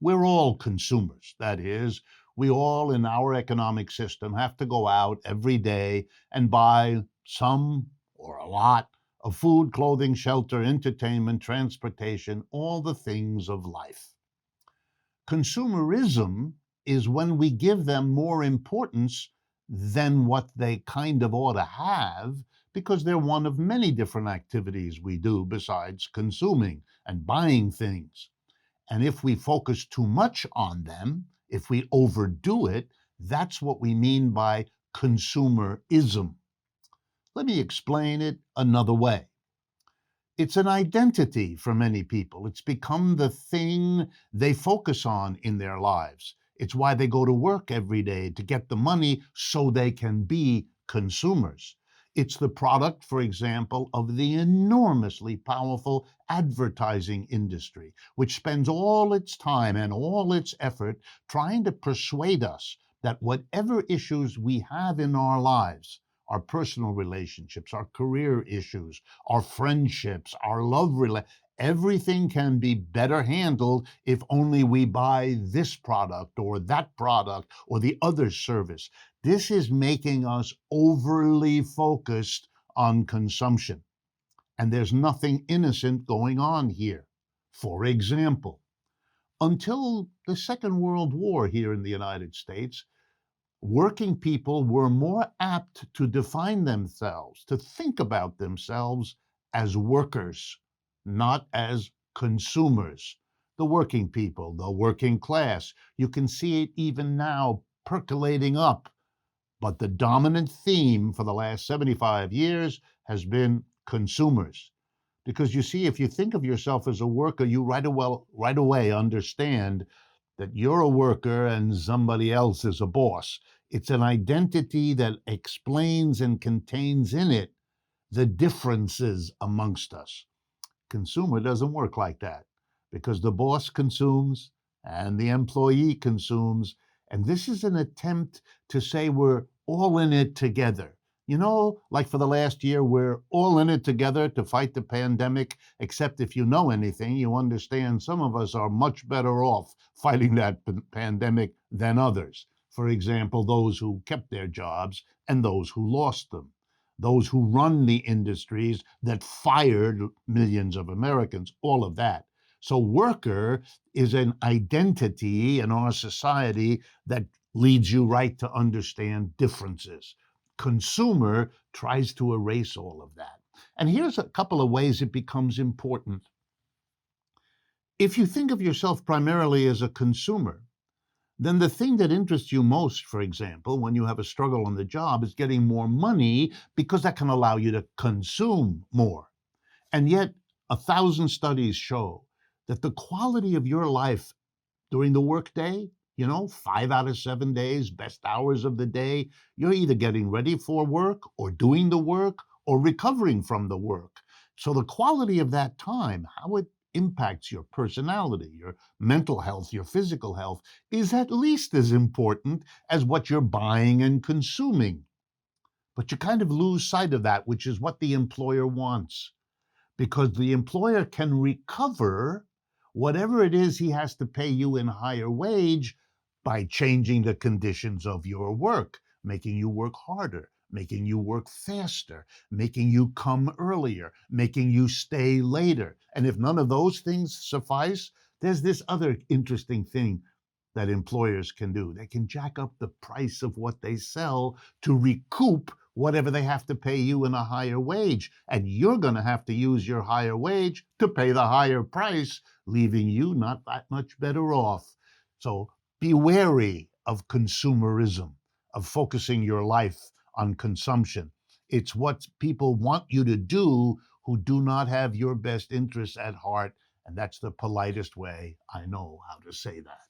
we're all consumers. That is, we all in our economic system have to go out every day and buy some or a lot of food, clothing, shelter, entertainment, transportation, all the things of life. Consumerism is when we give them more importance than what they kind of ought to have because they're one of many different activities we do besides consuming and buying things. And if we focus too much on them, if we overdo it, that's what we mean by consumerism. Let me explain it another way. It's an identity for many people. It's become the thing they focus on in their lives. It's why they go to work every day to get the money so they can be consumers. It's the product, for example, of the enormously powerful advertising industry, which spends all its time and all its effort trying to persuade us that whatever issues we have in our lives, our personal relationships, our career issues, our friendships, our everything can be better handled if only we buy this product or that product or the other service. This is making us overly focused on consumption. And there's nothing innocent going on here. For example, until the Second World War here in the United States, working people were more apt to define themselves, to think about themselves as workers, not as consumers. The working people, the working class, you can see it even now percolating up. But the dominant theme for the last 75 years has been consumers. Because you see, if you think of yourself as a worker, you right away understand that you're a worker and somebody else is a boss. It's an identity that explains and contains in it the differences amongst us. Consumer doesn't work like that because the boss consumes and the employee consumes. And this is an attempt to say we're all in it together. You know, like for the last year, we're all in it together to fight the pandemic, except if you know anything, you understand some of us are much better off fighting that pandemic than others. For example, those who kept their jobs and those who lost them, those who run the industries that fired millions of Americans, all of that. So, worker is an identity in our society that leads you right to understand differences. Consumer tries to erase all of that. And here's a couple of ways it becomes important. If you think of yourself primarily as a consumer, then the thing that interests you most, for example, when you have a struggle on the job, is getting more money because that can allow you to consume more. And yet, 1,000 studies show that the quality of your life during the workday, 5 out of 7 days, best hours of the day, you're either getting ready for work or doing the work or recovering from the work. So the quality of that time, how it impacts your personality, your mental health, your physical health, is at least as important as what you're buying and consuming. But you kind of lose sight of that, which is what the employer wants, because the employer can recover whatever it is he has to pay you in higher wage by changing the conditions of your work, making you work harder, making you work faster, making you come earlier, making you stay later. And if none of those things suffice, there's this other interesting thing that employers can do. They can jack up the price of what they sell to recoup whatever they have to pay you in a higher wage. And you're going to have to use your higher wage to pay the higher price, leaving you not that much better off. So be wary of consumerism, of focusing your life on consumption. It's what people want you to do who do not have your best interests at heart. And that's the politest way I know how to say that.